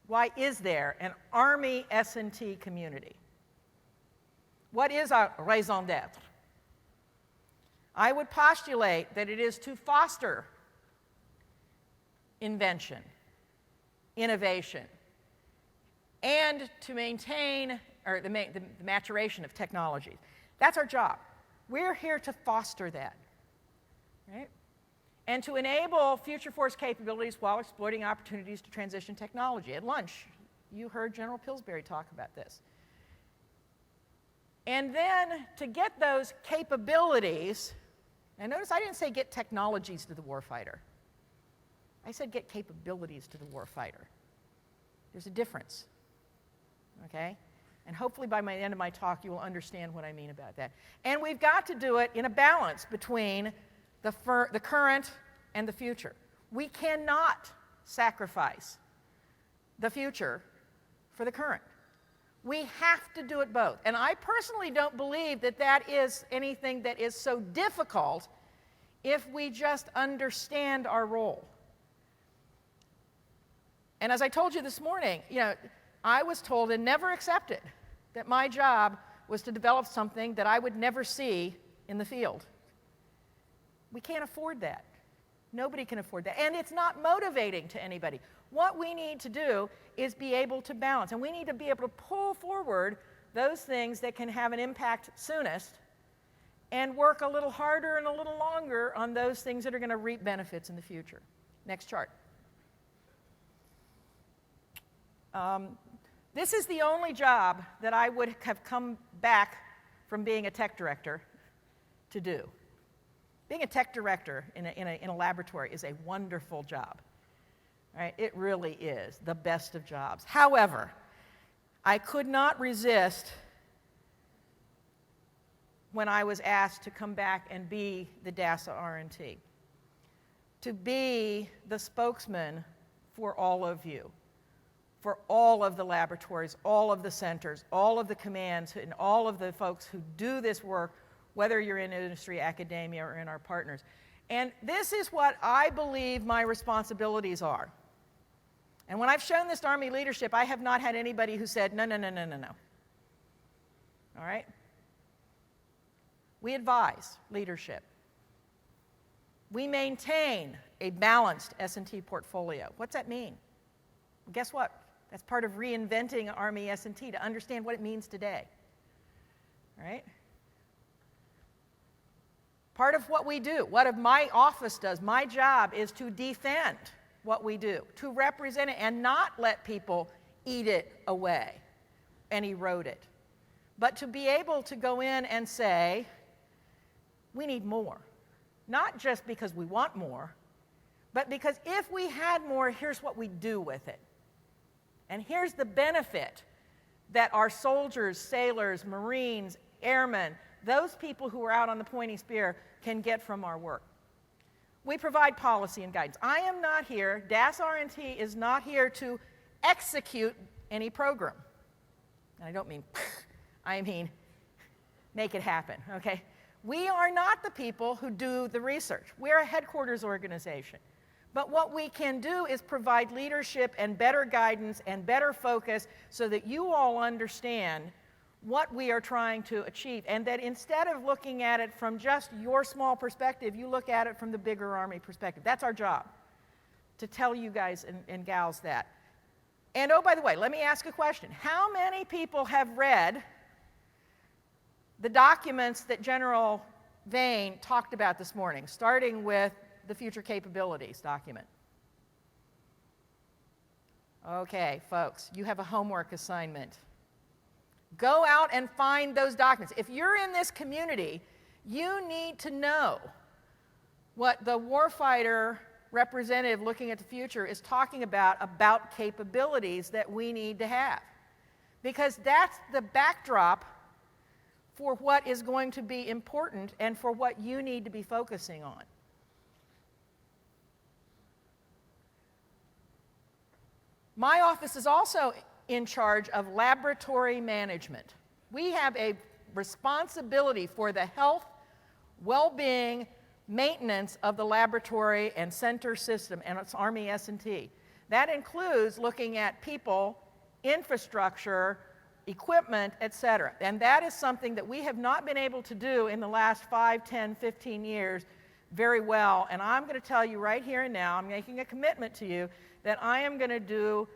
Why is there an Army S&T community? What is our raison d'être? I would postulate that it is to foster invention, innovation, and to maintain the maturation of technologies. That's our job. We're here to foster that, right? And to enable future force capabilities while exploiting opportunities to transition technology. At lunch, you heard General Pillsbury talk about this. And then to get those capabilities, and notice I didn't say get technologies to the warfighter. I said get capabilities to the warfighter. There's a difference, okay? And hopefully by the end of my talk, you will understand what I mean about that. And we've got to do it in a balance between the current and the future. We cannot sacrifice the future for the current. We have to do it both. And I personally don't believe that that is anything that is so difficult if we just understand our role. And as I told you this morning, I was told and never accepted that my job was to develop something that I would never see in the field. We can't afford that. Nobody can afford that. And it's not motivating to anybody. What we need to do is be able to balance. And we need to be able to pull forward those things that can have an impact soonest and work a little harder and a little longer on those things that are going to reap benefits in the future. Next chart. This is the only job that I would have come back from being a tech director to do. Being a tech director in a laboratory is a wonderful job. Right? It really is the best of jobs. However, I could not resist when I was asked to come back and be the DASA R&T, to be the spokesman for all of you, for all of the laboratories, all of the centers, all of the commands, and all of the folks who do this work, whether you're in industry, academia, or in our partners. And this is what I believe my responsibilities are. And when I've shown this to Army leadership, I have not had anybody who said, no. All right? We advise leadership. We maintain a balanced S&T portfolio. What's that mean? Well, guess what? That's part of reinventing Army S&T, to understand what it means today. All right? Part of what we do, what my office does, my job is to defend what we do, to represent it and not let people eat it away and erode it, but to be able to go in and say, we need more. Not just because we want more, but because if we had more, here's what we do with it. And here's the benefit that our soldiers, sailors, Marines, airmen, those people who are out on the pointy spear can get from our work. We provide policy and guidance. I am not here, DAS R&T is not here to execute any program. And I don't mean, I mean make it happen, okay? We are not the people who do the research. We're a headquarters organization. But what we can do is provide leadership and better guidance and better focus so that you all understand what we are trying to achieve, and that instead of looking at it from just your small perspective, you look at it from the bigger Army perspective. That's our job, to tell you guys and gals that. And oh, by the way, let me ask a question. How many people have read the documents that General Vane talked about this morning, starting with the Future Capabilities document? Okay, folks, you have a homework assignment. Go out and find those documents. If you're in this community, you need to know what the warfighter representative looking at the future is talking about capabilities that we need to have. Because that's the backdrop for what is going to be important and for what you need to be focusing on. My office is also in charge of laboratory management. We have a responsibility for the health, well-being, maintenance of the laboratory and center system, and it's Army S&T. That includes looking at people, infrastructure, equipment, etc. And that is something that we have not been able to do in the last 5, 10, 15 years very well. And I'm going to tell you right here and now, I'm making a commitment to you that I am going to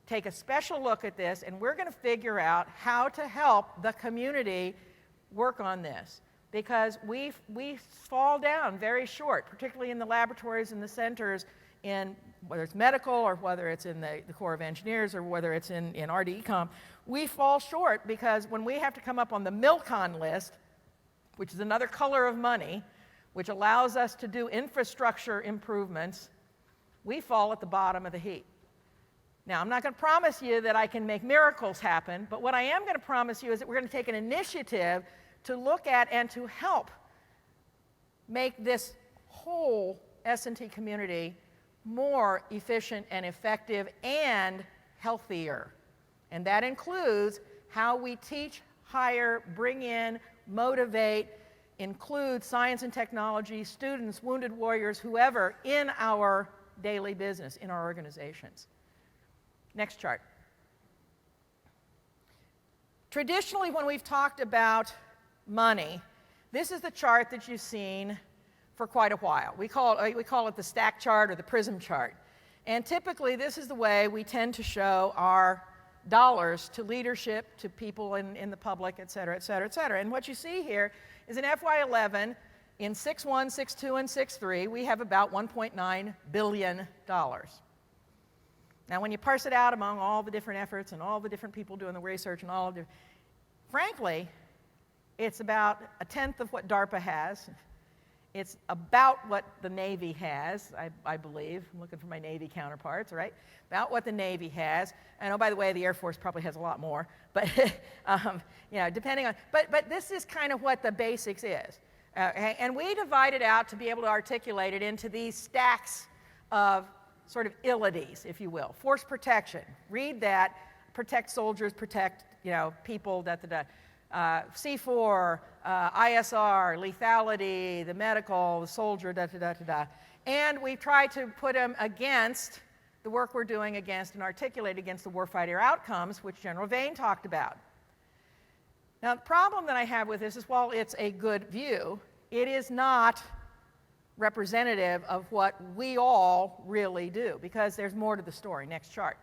take a special look at this, and we're going to figure out how to help the community work on this. Because we fall down very short, particularly in the laboratories and the centers, in whether it's medical or whether it's in the Corps of Engineers or whether it's in RD-Ecom. We fall short because when we have to come up on the MILCON list, which is another color of money, which allows us to do infrastructure improvements, we fall at the bottom of the heap. Now, I'm not going to promise you that I can make miracles happen, but what I am going to promise you is that we're going to take an initiative to look at and to help make this whole S&T community more efficient and effective and healthier. And that includes how we teach, hire, bring in, motivate, include science and technology, students, wounded warriors, whoever, in our daily business, in our organizations. Next chart. Traditionally, when we've talked about money, this is the chart that you've seen for quite a while. We call it the stack chart or the prism chart. And typically, this is the way we tend to show our dollars to leadership, to people in the public, et cetera, et cetera, et cetera. And what you see here is in FY11, in 6.1, 6.2, and 6.3, we have about $1.9 billion. Now, when you parse it out among all the different efforts and all the different people doing the research and all of the, frankly, it's about a tenth of what DARPA has. It's about what the Navy has, I believe. I'm looking for my Navy counterparts, right? About what the Navy has. And oh, by the way, the Air Force probably has a lot more. But, depending on, but this is kind of what the basics is. And we divide it out to be able to articulate it into these stacks of sort of illities, if you will. Force protection. Read that. Protect soldiers, protect, people, C4, ISR, lethality, the medical, the soldier, And we try to put them against the work we're doing against and articulate against the warfighter outcomes, which General Vane talked about. Now, the problem that I have with this is while it's a good view, it is not representative of what we all really do, because there's more to the story. Next chart.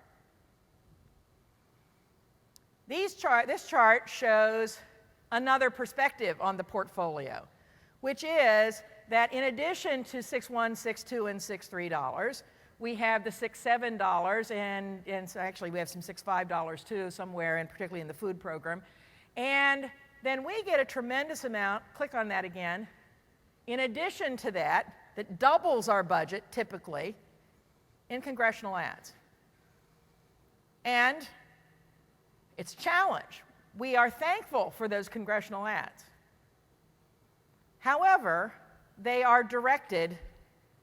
This chart shows another perspective on the portfolio, which is that in addition to $6.1, $6.2, and $6.3, we have the $6.7, and so actually we have some $6.5 too somewhere, and particularly in the food program. And then we get a tremendous amount, click on that again, in addition to that doubles our budget typically in congressional ads. And it's a challenge. We are thankful for those congressional ads. However, they are directed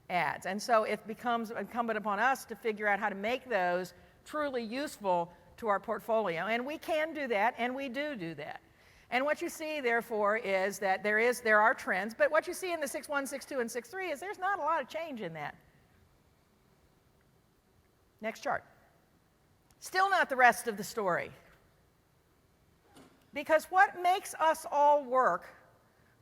ads. And so it becomes incumbent upon us to figure out how to make those truly useful to our portfolio. And we can do that, and we do that. And what you see, therefore, is that there are trends, but what you see in the 6.1, 6.2, and 6.3 is there's not a lot of change in that. Next chart. Still not the rest of the story. Because what makes us all work,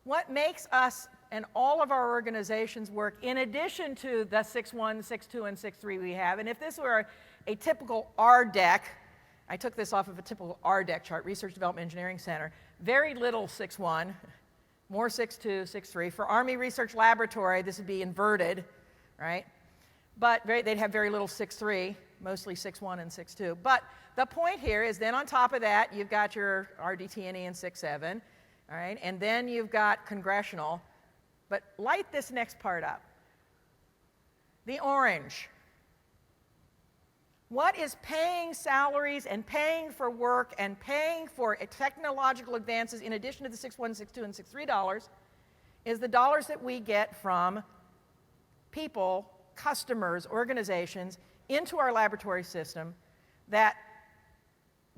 what makes us and all of our organizations work, in addition to the 6.1, 6.2, and 6.3 we have, and if this were a typical RDEC, I took this off of a typical RDEC chart, Research Development Engineering Center, very little 6.1, more 6.2, 6.3. For Army Research Laboratory, this would be inverted, right? But they'd have very little 6.3, mostly 6.1 and 6.2. But the point here is then on top of that, you've got your RDT&E and 6.7, all right? And then you've got congressional. But light this next part up. The orange. What is paying salaries and paying for work and paying for technological advances in addition to the 6.1, 6.2, and 6.3 dollars is the dollars that we get from people, customers, organizations into our laboratory system that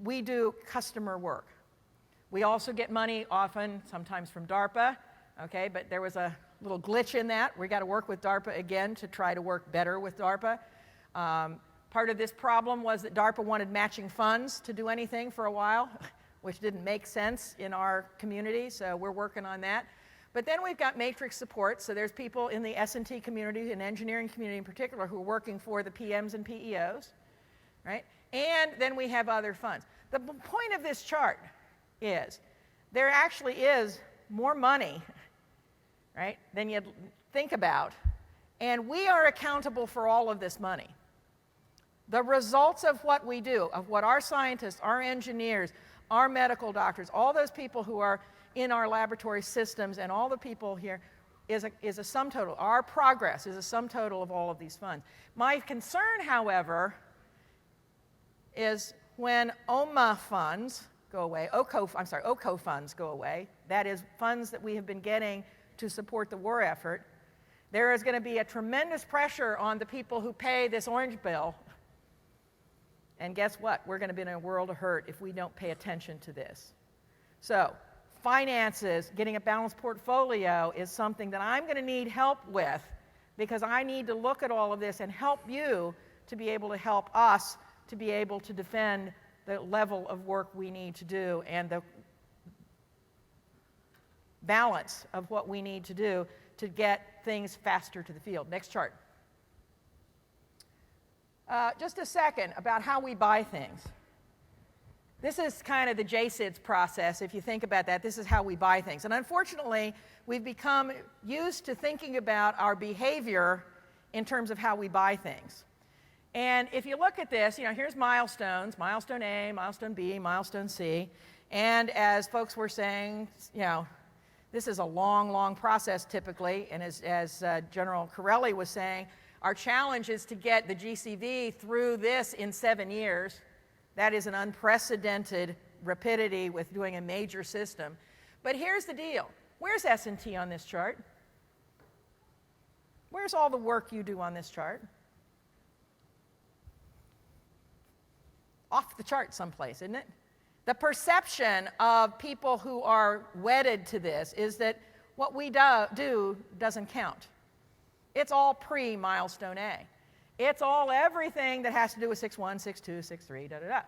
we do customer work. We also get money often, sometimes from DARPA, okay, but there was a little glitch in that. We got to work with DARPA again to try to work better with DARPA. Part of this problem was that DARPA wanted matching funds to do anything for a while, which didn't make sense in our community, so we're working on that. But then we've got matrix support, so there's people in the S&T community and engineering community in particular who are working for the PMs and PEOs, right? And then we have other funds. The point of this chart is there actually is more money, right, than you'd think about, and we are accountable for all of this money. The results of what we do, of what our scientists, our engineers, our medical doctors, all those people who are in our laboratory systems and all the people here is a sum total. Our progress is a sum total of all of these funds. My concern, however, is when OMA funds go away, OCO funds go away, that is funds that we have been getting to support the war effort, there is going to be a tremendous pressure on the people who pay this orange bill. And guess what? We're going to be in a world of hurt if we don't pay attention to this. So, finances, getting a balanced portfolio is something that I'm going to need help with because I need to look at all of this and help you to be able to help us to be able to defend the level of work we need to do and the balance of what we need to do to get things faster to the field. Next chart. Just a second about how we buy things. This is kind of the JCIDS process, if you think about that. This is how we buy things. And unfortunately, we've become used to thinking about our behavior in terms of how we buy things. And if you look at this, here's milestones, milestone A, milestone B, milestone C. And as folks were saying, this is a long, long process typically. And as General Corelli was saying, our challenge is to get the GCV through this in 7 years. That is an unprecedented rapidity with doing a major system. But here's the deal. Where's S&T on this chart? Where's all the work you do on this chart? Off the chart someplace, isn't it? The perception of people who are wedded to this is that what we do doesn't count. It's all pre-milestone A. It's all everything that has to do with 6.1, 6.2, 6.3, da-da-da.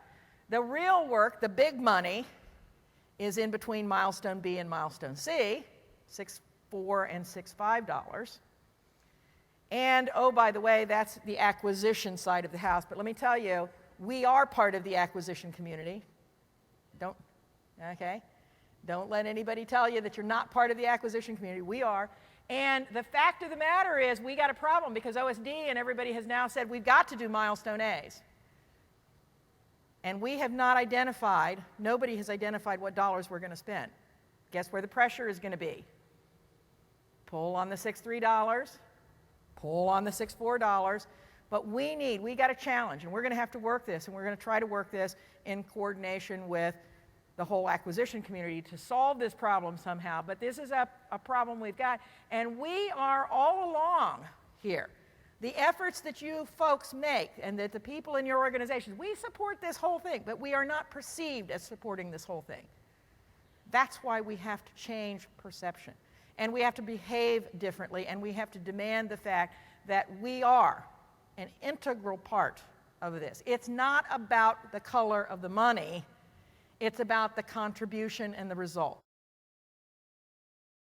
The real work, the big money, is in between milestone B and milestone C, $6.4 and $6.5. And, oh, by the way, that's the acquisition side of the house. But let me tell you, we are part of the acquisition community. Don't let anybody tell you that you're not part of the acquisition community. We are. And the fact of the matter is we got a problem because OSD and everybody has now said we've got to do milestone A's. And we have not identified, nobody has identified what dollars we're going to spend. Guess where the pressure is going to be? Pull on the $6.3, pull on the $6.4. But we got a challenge, and we're going to have to work this, and we're going to try to work this in coordination with the whole acquisition community to solve this problem somehow. But this is a problem we've got, and we are all along here. The efforts that you folks make and that the people in your organizations, we support this whole thing, but we are not perceived as supporting this whole thing. That's why we have to change perception. And we have to behave differently, and we have to demand the fact that we are an integral part of this. It's not about the color of the money. It's about the contribution and the result.